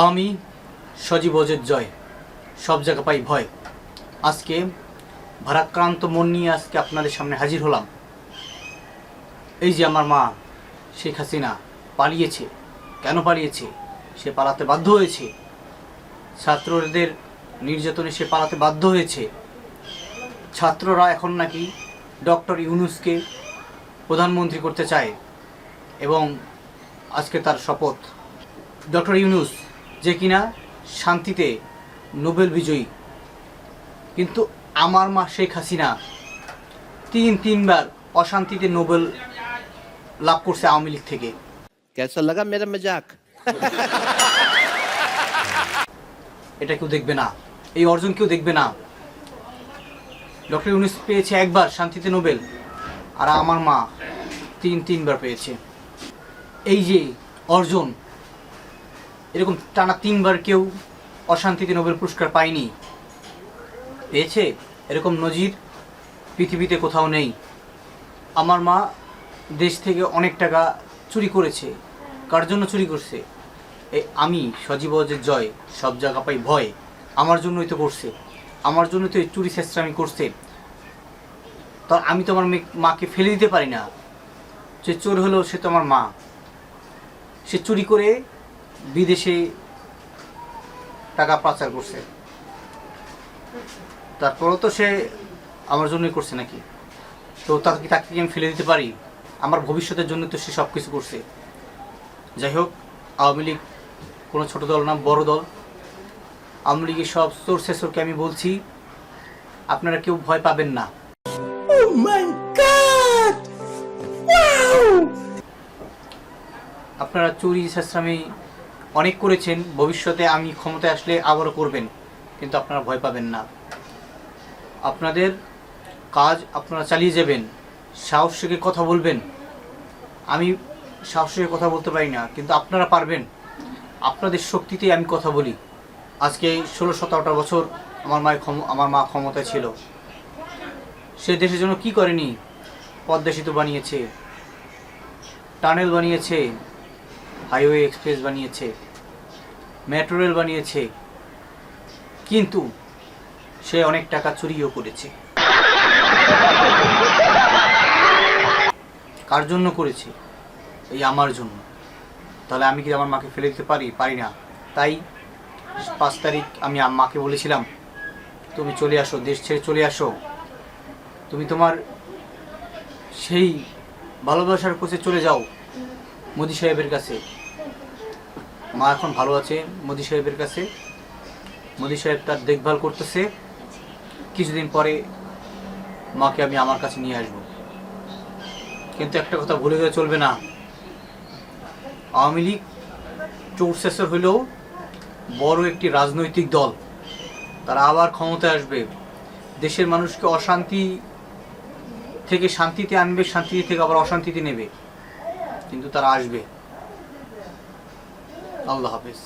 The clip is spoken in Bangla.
আমি সজীব অজের জয়, সব জায়গা পাই ভয়। আজকে ভারাক্রান্ত মন নিয়ে আজকে আপনাদের সামনে হাজির হলাম। এই যে আমার মা শেখ হাসিনা পালিয়েছে। কেন পালিয়েছে? সে পালাতে বাধ্য হয়েছে। ছাত্রদের নির্যাতনে সে পালাতে বাধ্য হয়েছে। ছাত্ররা এখন নাকি ডক্টর ইউনূসকে প্রধানমন্ত্রী করতে চায় এবং আজকে তার শপথ। ডক্টর ইউনূস যে কিনা শান্তিতে নোবেল বিজয়ী, কিন্তু আমার মা শেখ হাসিনা তিনবার অশান্তিতে নোবেল লাভ করছে আওয়ামী লীগ থেকে। कैसा लगा मेरा मजाक? এটা কেউ দেখবে না, এই অর্জন কেউ দেখবে না। ডক্টর ইউনূস পেয়েছে একবার শান্তিতে নোবেল, আর আমার মা তিনবার পেয়েছে। এই যে অর্জন, এরকম টানা তিনবার কেউ অশান্তিতে নোবেল পুরস্কার পায়নি, পেয়েছে এরকম নজির পৃথিবীতে কোথাও নেই। আমার মা দেশ থেকে অনেক টাকা চুরি করেছে। কার জন্য চুরি করছে? এই আমি সজীব অজের জয়, সব জায়গা পাই ভয়। আমার জন্যই তো করছে, আমার জন্য তো এই চুরি চেষ্টামি করছে। তো আমি তো আমার মাকে ফেলে দিতে পারি না। যে চোর হলো সে তো আমার মা। সে চুরি করে বিদেশে টাকা পাচার করছে, তারপরেও তো সে আমার জন্যই করছে নাকি? তো তাকে কি আমি ফেলে দিতে পারি? আমার ভবিষ্যতের জন্য তো সে সব কিছু করছে। যাই হোক, আওয়ামী লীগ কোনো ছোট দল না, বড় দল। আওয়ামী লীগের সব চোর শেষরকে আমি বলছি, আপনারা কেউ ভয় পাবেন না। আপনারা চুরি শেষরামি অনেক করেছেন, ভবিষ্যতে আমি ক্ষমতায় আসলে আবারও করবেন, কিন্তু আপনারা ভয় পাবেন না। আপনাদের কাজ আপনারা চালিয়ে যাবেন, সাহস থেকে কথা বলবেন। আমি সাহস থেকে কথা বলতে পারি না, কিন্তু আপনারা পারবেন। আপনাদের শক্তিতে আমি কথা বলি। আজকে 16-17টা বছর আমার মা ক্ষমতায় ছিল। সে দেশের জন্য কি করেনি? পদ্মা সেতু বানিয়েছে, টানেল বানিয়েছে, হাইওয়ে এক্সপ্রেস বানিয়েছে, মেট্রো রেল বানিয়েছে, কিন্তু সে অনেক টাকা চুরিও করেছে। কার জন্য করেছে? এই আমার জন্য। তাহলে আমি কি আমার মাকে ফেলে দিতে পারি? পারি না। তাই 5 তারিখ আমি মাকে বলেছিলাম, তুমি চলে আসো, দেশ ছেড়ে চলে আসো। তুমি তোমার সেই ভালোবাসার কাছে চলে যাও, মোদি সাহেবের কাছে। মা এখন ভালো আছে মোদি সাহেবের কাছে। মোদি সাহেব তার দেখভাল করতেছে। কিছুদিন পরে মাকে আমি আমার কাছে নিয়ে আসব। কিন্তু একটা কথা ভুলে গেলে চলবে না, আওয়ামী লীগ চোর শেষর হইলেও বড় একটি রাজনৈতিক দল। তারা আবার ক্ষমতায় আসবে, দেশের মানুষকে অশান্তি থেকে শান্তিতে আনবে, শান্তি থেকে আবার অশান্তিতে নেবে, কিন্তু তারা আসবে। আল্লাহ হাফেজ।